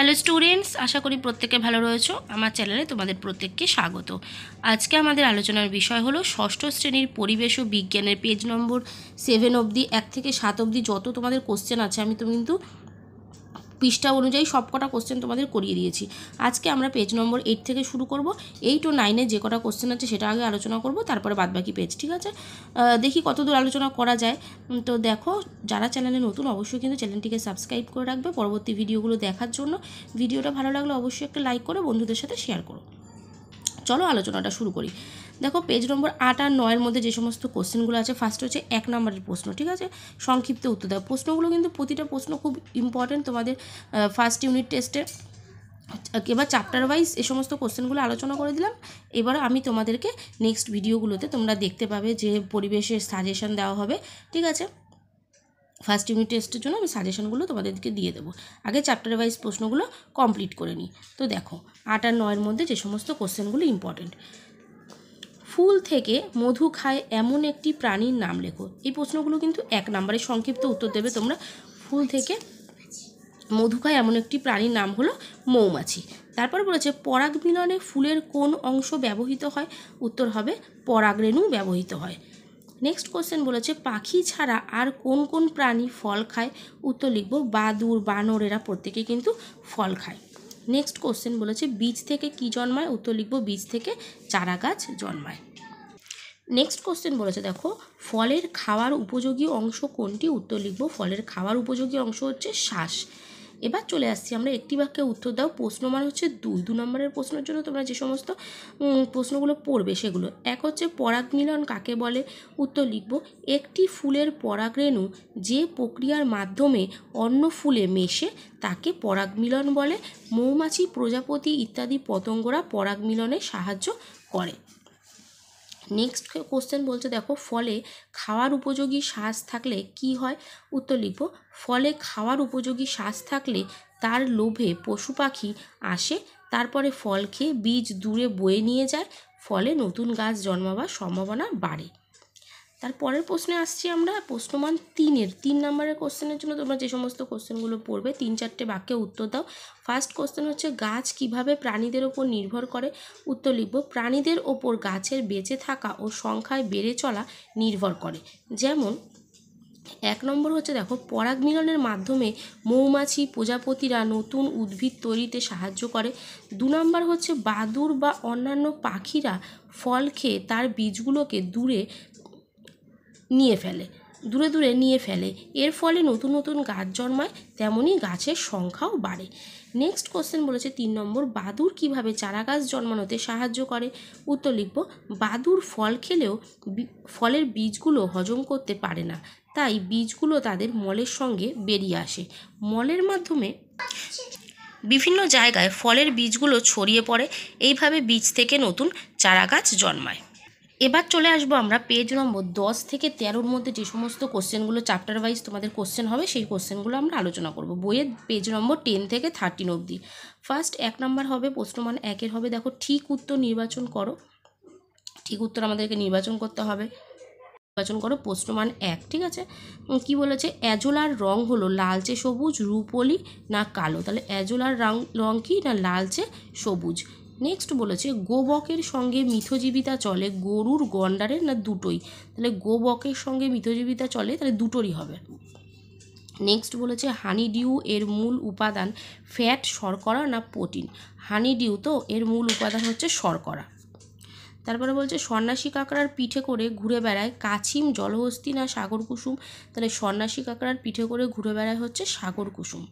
Hello students, আশা করি প্রত্যেকে ভালো রয়েছো। আমার চ্যানেলে তোমাদের প্রত্যেককে স্বাগত। আজকে আমাদের আলোচনার বিষয় হলো ষষ্ঠ শ্রেণীর পরিবেশ ও বিজ্ঞানের পেজ নম্বর 7 অবধি 1 থেকে 7 অবধি যত তোমাদের কোশ্চেন আছে আমি কিন্তু পৃষ্ঠা অনুযায়ী সব কটা কোশ্চেন তোমাদের করিয়ে দিয়েছি। আজকে আমরা পেজ নম্বর 8 থেকে শুরু করব। 8 ও 9-এ যে কটা কোশ্চেন আছে সেটা আগে আলোচনা করব, তারপরে বাদবাকি পেজ, ঠিক আছে? দেখি কতদূর আলোচনা করা যায়। তো দেখো, যারা চ্যানেলে নতুন অবশ্যই কিন্তু চ্যানেলটিকে সাবস্ক্রাইব করে রাখবে পরবর্তী ভিডিওগুলো দেখার জন্য। ভিডিওটা ভালো লাগলে অবশ্যই একটা লাইক করে বন্ধুদের সাথে শেয়ার করো। চলো আলোচনাটা শুরু করি। দেখো, পেজ নম্বর 8 আর 9-এর মধ্যে যে সমস্ত কোশ্চেনগুলো আছে, ফার্স্ট হচ্ছে 1 নম্বরের প্রশ্ন, ঠিক আছে? সংক্ষিপ্ত উত্তর দাও। প্রশ্নগুলো কিন্তু প্রতিটা প্রশ্ন খুব ইম্পর্টেন্ট তোমাদের ফার্স্ট ইউনিট টেস্টে। এবার চ্যাপ্টার ওয়াইজ এই সমস্ত কোশ্চেনগুলো আলোচনা করে দিলাম। এবার আমি তোমাদেরকে নেক্সট ভিডিওগুলোতে তোমরা দেখতে পাবে যে পরিবেশের সাজেশন দেওয়া হবে, ঠিক আছে? ফার্স্ট ইউনিট টেস্টের জন্য আমি সাজেশনগুলো তোমাদেরকে দিয়ে দেবো। আগে চ্যাপ্টার ওয়াইজ প্রশ্নগুলো কমপ্লিট করে নিই। তো দেখো, 8 আর 9-এর মধ্যে যে সমস্ত কোশ্চেনগুলো ইম্পর্টেন্ট। ফুল থেকে মধু খায় এমন একটি প্রাণীর নাম লেখো। এই প্রশ্নগুলো কিন্তু 1 নম্বরে সংক্ষিপ্ত উত্তর দেবে তোমরা। ফুল থেকে মধু খায় এমন একটি প্রাণীর নাম হলো মৌমাছি। তারপর বলেছে পরাগ মিলনে ফুলের কোন অংশ ব্যবহৃত হয়? উত্তর হবে পরাগরেণু ব্যবহৃত হয়। নেক্সট কোশ্চেন বলেছে পাখি ছাড়া আর কোন কোন প্রাণী ফল খায়? উত্তর লিখব বাদুড়, বানর, এরা প্রত্যেকে কিন্তু ফল খায়। নেক্সট কোশ্চেন বলেছে বীজ থেকে কি জন্মায়? উত্তর লিখব বীজ থেকে চারা গাছ জন্মায়। নেক্সট কোশ্চেন বলেছে দেখো, ফলের খাওয়ার উপযোগী অংশ কোনটি? উত্তর লিখব ফলের খাওয়ার উপযোগী অংশ হচ্ছে শ্বাস। এবার চলে আসছি আমরা একটি বাক্যে উত্তর দাও। প্রশ্ন মান হচ্ছে 2 নম্বরের প্রশ্নের জন্য তোমরা যে সমস্ত প্রশ্নগুলো পড়বে সেগুলো। 1 হচ্ছে পরাগ মিলন কাকে বলে? উত্তর লিখব একটি ফুলের পরাগরেণু যে প্রক্রিয়ার মাধ্যমে অন্য ফুলে মেশে তাকে পরাগ মিলন বলে। মৌমাছি, প্রজাপতি ইত্যাদি পতঙ্গরা পরাগ মিলনে সাহায্য করে। নেক্সট কোশ্চেন বলছে দেখো, ফলে খাওয়ার উপযোগী শ্বাস থাকলে কি হয়? উত্তর লিখব ফলে খাওয়ার উপযোগী শ্বাস থাকলে তার লোভে পশু পাখি আসে, তারপরে ফল খেয়ে বীজ দূরে বয়ে নিয়ে যায়, ফলে নতুন গাছ জন্মাবার সম্ভাবনা বাড়ে। তারপরের প্রশ্নে আসছি আমরা প্রশ্নমান 3 নম্বরের কোশ্চেনের জন্য তোমরা যে সমস্ত কোশ্চেনগুলো পড়বে 3-4টে বাক্যে উত্তর দাও। ফার্স্ট কোশ্চেন হচ্ছে গাছ কিভাবে প্রাণীদের ওপর নির্ভর করে? উত্তর লিখব প্রাণীদের ওপর গাছের বেঁচে থাকা ও সংখ্যায় বেড়ে চলা নির্ভর করে। যেমন 1 নম্বর হচ্ছে দেখো, পরাগ মিলনের মাধ্যমে মৌমাছি, প্রজাপতিরা নতুন উদ্ভিদ তৈরিতে সাহায্য করে। 2 নম্বর হচ্ছে বাদুড় বা অন্যান্য পাখিরা ফল খেয়ে তার বীজগুলোকে দূরে নিয়ে ফেলে, এর ফলে নতুন নতুন গাছ জন্মায়, তেমনই গাছের সংখ্যাও বাড়ে। নেক্সট কোশ্চেন বলেছে 3 নম্বর, বাদুড় কিভাবে চারা গাছ জন্মানোতে সাহায্য করে? উত্তর লিখব বাদুড় ফল খেলেও ফলের বীজগুলো হজম করতে পারে না, তাই বীজগুলো তাদের মলের সঙ্গে বেরিয়ে আসে। মলের মাধ্যমে বিভিন্ন জায়গায় ফলের বীজগুলো ছড়িয়ে পড়ে, এইভাবে বীজ থেকে নতুন চারা গাছ জন্মায়। এবার চলে আসবো আমরা পেজ নম্বর 10 থেকে 13-র মধ্যে যে সমস্ত কোশ্চেনগুলো চ্যাপ্টার ওয়াইজ তোমাদের কোশ্চেন হবে সেই কোশ্চেনগুলো আমরা আলোচনা করব। বইয়ের পেজ নম্বর 10 থেকে 13 অবধি। ফার্স্ট 1 নম্বর হবে প্রশ্নমান 1-এর হবে দেখো, ঠিক উত্তর নির্বাচন করো। ঠিক উত্তর আমাদেরকে নির্বাচন করতে হবে। নির্বাচন করো প্রশ্নমান 1, ঠিক আছে? কি বলেছে? অ্যাজোলার রং হলো লালচে সবুজ, রূপোলি না কালো? তাহলে অ্যাজোলার রং কি না লালচে সবুজ। নেক্সট বলেছে গোবকের সঙ্গে মিথজীবিতা চলে গরুর, গন্ডারের না দুটোই? তাহলে গোবকের সঙ্গে মিথজীবিতা চলে, তাহলে দুটোরই হবে। নেক্সট বলেছে হানি ডিউ এর মূল উপাদান ফ্যাট, শর্করা না প্রোটিন? হানি ডিউ তো এর মূল উপাদান হচ্ছে শর্করা। তারপরে বলছে সন্ন্যাসী কাঁকড়ার পিঠে করে ঘুরে বেড়ায় কাছিম, জলহস্তি না সাগর কুসুম? তাহলে সন্ন্যাসী কাঁকড়ার পিঠে করে ঘুরে বেড়ায় হচ্ছে সাগর কুসুম।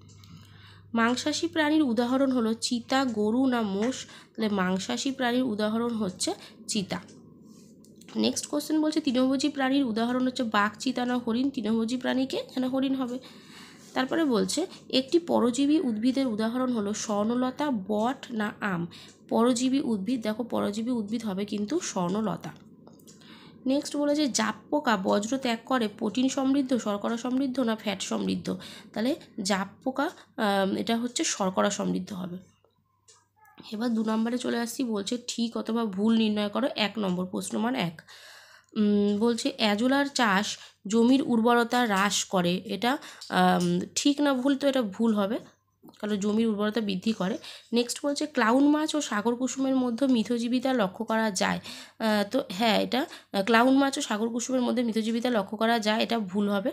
মাংসাশী প্রাণীর উদাহরণ হলো চিতা, গরু না মোষ? তাহলে মাংসাশী প্রাণীর উদাহরণ হচ্ছে চিতা। নেক্সট কোশ্চেন বলছে তৃণভোজী প্রাণীর উদাহরণ হচ্ছে বাঘ, চিতা না হরিণ? তৃণভোজী প্রাণীকে যেন হরিণ হবে। তারপরে বলছে একটি পরজীবী উদ্ভিদের উদাহরণ হলো স্বর্ণলতা, বট না আম? পরজীবী উদ্ভিদ, দেখো পরজীবী উদ্ভিদ হবে কিন্তু স্বর্ণলতা। নেক্সট বলেছে জাপ পোকা বজ্র ত্যাগ করে প্রোটিন সমৃদ্ধ, শর্করা সমৃদ্ধ না ফ্যাট সমৃদ্ধ? তাহলে জাপ পোকা এটা হচ্ছে শর্করা সমৃদ্ধ হবে। এবার 2 নম্বরে চলে আসছি, বলছে ঠিক অথবা ভুল নির্ণয় করো। 1 নম্বর প্রশ্নমান 1 বলছে অ্যাজোলার চাষ জমির উর্বরতা হ্রাস করে, এটা ঠিক না ভুল? তো এটা ভুল হবে, কারণ জমির উর্বরতা বৃদ্ধি করে। নেক্সট বলছে ক্লাউন মাছ ও সাগর কুসুমের মধ্যে মিথজীবিতা লক্ষ্য করা যায়। তো হ্যাঁ, এটা ক্লাউন মাছ ও সাগর কুসুমের মধ্যে মিথজীবিতা লক্ষ্য করা যায়, এটা ভুল হবে।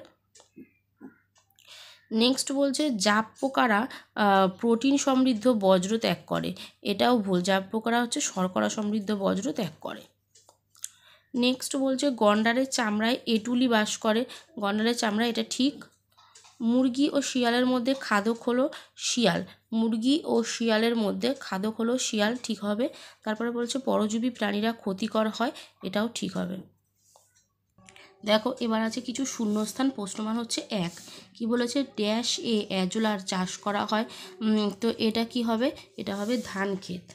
নেক্সট বলছে জাপ পোকারা প্রোটিন সমৃদ্ধ বজ্র ত্যাগ করে, এটাও ভুল। জাপ পোকারা হচ্ছে শর্করা সমৃদ্ধ বজ্র ত্যাগ করে। নেক্সট বলছে গন্ডারের চামড়ায় এটুলি বাস করে, গন্ডারের চামড়ায়, এটা ঠিক। মুরগি ও শিয়ালের মধ্যে খাদক হলো শিয়াল, মুরগি ও শিয়ালের মধ্যে খাদক হলো শিয়াল, ঠিক হবে। তারপরে বলছে পরজীবী প্রাণীরা ক্ষতিকর হয়, এটাও ঠিক হবে। দেখো এবার আছে কিছু শূন্যস্থান, প্রশ্নমান হচ্ছে 1। কি বলেছে? ড্যাশ এ অ্যাজোলার চাষ করা হয়, তো এটা কি হবে? এটা হবে ধান ক্ষেত,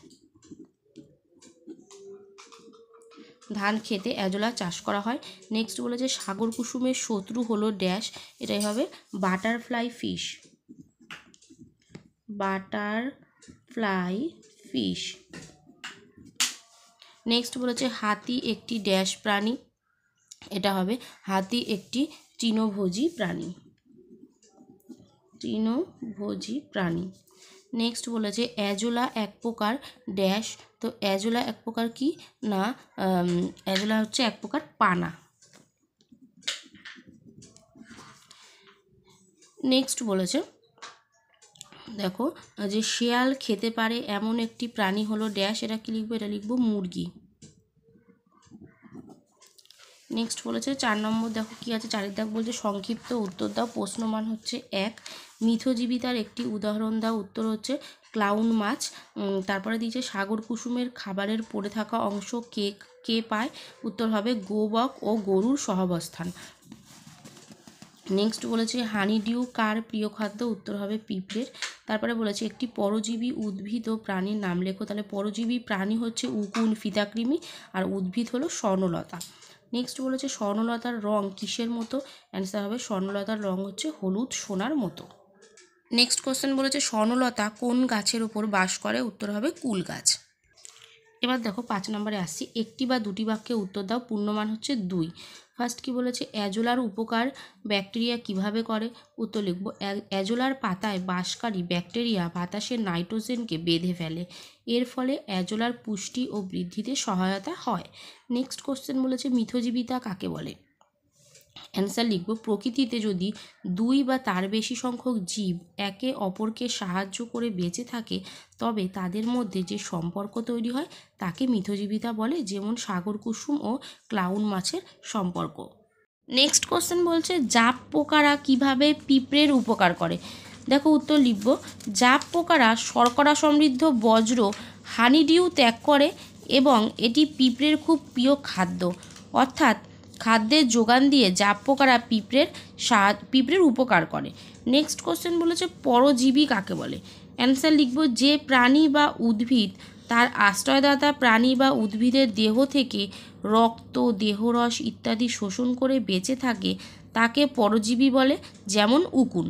ধান খেতে অ্যাজোলা চাষ করা হয়। নেক্সট বলেছে সাগর কুসুমের শত্রু হলো ড্যাশ, এটাই হবে butterfly fish, butterfly fish. Next বলেছে হাতি একটি ড্যাশ প্রাণী, এটা হবে হাতি একটি তৃণভোজী প্রাণী, তৃণভোজী প্রাণী। নেক্সট বলেছে অ্যাজোলা এক প্রকার ড্যাশ, তো অ্যাজোলা এক প্রকার কি না, অ্যাজোলা হচ্ছে এক প্রকার পানা। নেক্সট বলেছে দেখো যে শেয়াল খেতে পারে এমন একটি প্রাণী হলো ড্যাশ, এটা কি লিখবো? এটা লিখবো মুরগি। নেক্সট বলেছে 4 নম্বর, দেখো কি আছে, 4 দাগ বলছে সংক্ষিপ্ত উত্তর দাও। প্রশ্নমান হচ্ছে 1। মিথজীবিতার একটি উদাহরণ দাও, উত্তর হচ্ছে ক্লাউন মাছ। তারপরে দিয়েছে সাগর কুসুমের খাবারের পড়ে থাকা অংশ কে পায়, উত্তর হবে গোবক ও গরুর সহাবস্থান। নেক্সট বলেছে হানিডিউ কার প্রিয় খাদ্য, উত্তর হবে পিঁপড়ের। তারপরে বলেছে একটি পরজীবী উদ্ভিদ ও প্রাণীর নাম লেখো, তাহলে পরজীবী প্রাণী হচ্ছে উকুন ফিতাকৃমি, আর উদ্ভিদ হলো স্বর্ণলতা। নেক্সট বলেছে স্বর্ণলতার রং কিসের মতো, অ্যান্সার হবে স্বর্ণলতার রং হচ্ছে হলুদ সোনার মতো। নেক্সট কোশ্চেন বলেছে স্বর্ণলতা কোন গাছের উপর বাস করে, উত্তর হবে কুল গাছ। এবার দেখো 5 নম্বরে আসছি, একটি বা দুটি বাক্যে উত্তর দাও, পূর্ণমান হচ্ছে 2। ফার্স্ট কি বলেছে অ্যাজোলার উপকার ব্যাকটেরিয়া কিভাবে করে, উত্তর লিখব অ্যাজোলার পাতায় বাসকারী ব্যাকটেরিয়া বাতাসের নাইট্রোজেনকে বেঁধে ফেলে, এর ফলে অ্যাজোলার পুষ্টি ও বৃদ্ধিতে সহায়তা হয়। নেক্সট কোশ্চেন বলেছে মিথজীবিতা কাকে বলে, অ্যান্সার লিখব প্রকৃতিতে যদি 2 বা তার বেশি সংখ্যক জীব একে অপরকে সাহায্য করে বেঁচে থাকে তবে তাদের মধ্যে যে সম্পর্ক তৈরি হয় তাকে মিথজীবিতা বলে, যেমন সাগর কুসুম ও ক্লাউন মাছের সম্পর্ক। নেক্সট কোশ্চেন বলছে জাপ পোকারা কিভাবে পিঁপড়ের উপকার করে, দেখো উত্তর লিখব জাপ পোকারা শর্করা সমৃদ্ধ বজ্র হানিডিউ ত্যাগ করে এবং এটি পিঁপড়ের খুব প্রিয় খাদ্য, অর্থাৎ খাদ্যের যোগান দিয়ে জাপ পোকারা পিঁপড়ের উপকার করে। নেক্সট কোশ্চেন বলেছে পরজীবী কাকে বলে, অ্যান্সার লিখব যে প্রাণী বা উদ্ভিদ তার আশ্রয়দাতা প্রাণী বা উদ্ভিদের দেহ থেকে রক্ত দেহরস ইত্যাদি শোষণ করে বেঁচে থাকে তাকে পরজীবী বলে, যেমন উকুন।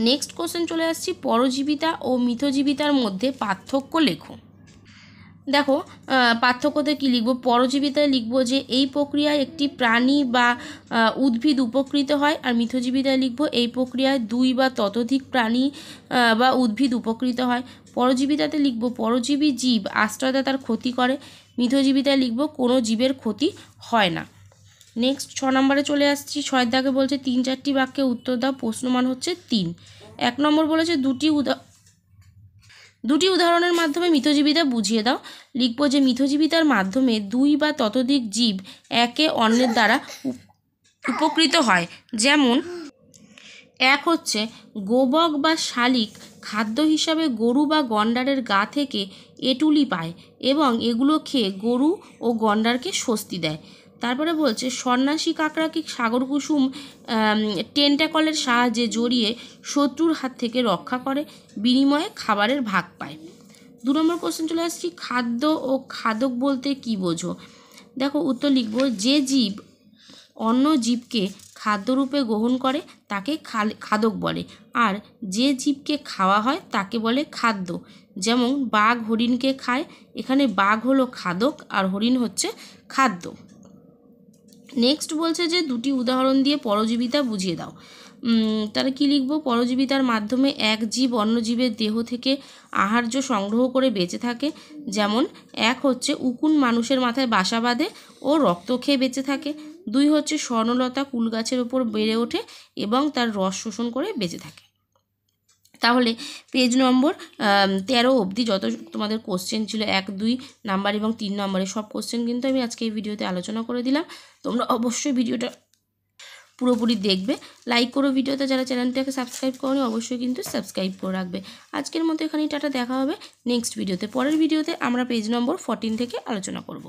নেক্সট কোশ্চেন চলে আসছি পরজীবিতা ও মিথজীবিতার মধ্যে পার্থক্য লেখো। দেখো পার্থক্যতে কী লিখব, পরজীবিতায় লিখব যে এই প্রক্রিয়ায় একটি প্রাণী বা উদ্ভিদ উপকৃত হয়, আর মিথজীবিতায় লিখব এই প্রক্রিয়ায় 2 বা ততোধিক প্রাণী বা উদ্ভিদ উপকৃত হয়। পরজীবিতাতে লিখব পরজীবী জীব আশ্রয়দাতার ক্ষতি করে, মিথজীবিতায় লিখব কোনো জীবের ক্ষতি হয় না। নেক্সট 6 নম্বরে চলে আসছি, 6 দাগে বলছে 3-4টি বাক্যে উত্তর দাও, প্রশ্নমান হচ্ছে 3। 1 নম্বর বলেছে দুটি উদাহরণের মাধ্যমে মিথজীবিতা বুঝিয়ে দাও, লিখব যে মিথজীবিতার মাধ্যমে 2 বা ততোধিক জীব একে অন্যের দ্বারা উপকৃত হয়, যেমন 1 হচ্ছে গোবক বা শালিক খাদ্য হিসাবে গরু বা গন্ডারের গা থেকে এটুলি পায় এবং এগুলো খেয়ে গরু ও গন্ডারকে স্বস্তি দেয়। তারপরে বলছে সন্ন্যাসী কাকড়াকে সাগর কুসুম টেন্টাকলের সাহায্যে জড়িয়ে শত্রুর হাত থেকে রক্ষা করে, বিনিময়ে খাবারের ভাগ পায়। 2 নম্বর কোশ্চেন চলে আসছি খাদ্য ও খাদক বলতে কী বোঝো, দেখো উত্তর লিখব যে জীব অন্য জীবকে খাদ্যরূপে গ্রহণ করে তাকে খাদক বলে, আর যে জীবকে খাওয়া হয় তাকে বলে খাদ্য, যেমন বাঘ হরিণকে খায়, এখানে বাঘ হলো খাদক আর হরিণ হচ্ছে খাদ্য। নেক্সট বলছে যে 2টি উদাহরণ দিয়ে পরজীবিতা বুঝিয়ে দাও। তাহলে কী লিখব? পরজীবিতার মাধ্যমে এক জীব অন্য জীবের দেহ থেকে আহার্য সংগ্রহ করে বেঁচে থাকে। যেমন 1 হচ্ছে উকুন মানুষের মাথায় বাসা বাঁধে ও রক্ত খেয়ে বেঁচে থাকে। 2 হচ্ছে স্বর্ণলতা কুল গাছের ওপর বেড়ে ওঠে এবং তার রস শোষণ করে বেঁচে থাকে। তাহলে পেজ নম্বর 13 অবধি যত তোমাদের কোশ্চেন ছিল 1, 2 নাম্বার এবং 3 নম্বরের সব কোশ্চেন কিন্তু আমি আজকে এই ভিডিওতে আলোচনা করে দিলাম। তোমরা অবশ্যই ভিডিওটা পুরোপুরি দেখবে। লাইক করো ভিডিওতে, যারা চ্যানেলটাকে সাবস্ক্রাইব করোনি অবশ্যই কিন্তু সাবস্ক্রাইব করে রাখবে। আজকের মতো এখানেই টাটা, দেখা হবে নেক্সট ভিডিওতে। পরের ভিডিওতে আমরা পেজ নম্বর 14 থেকে আলোচনা করব।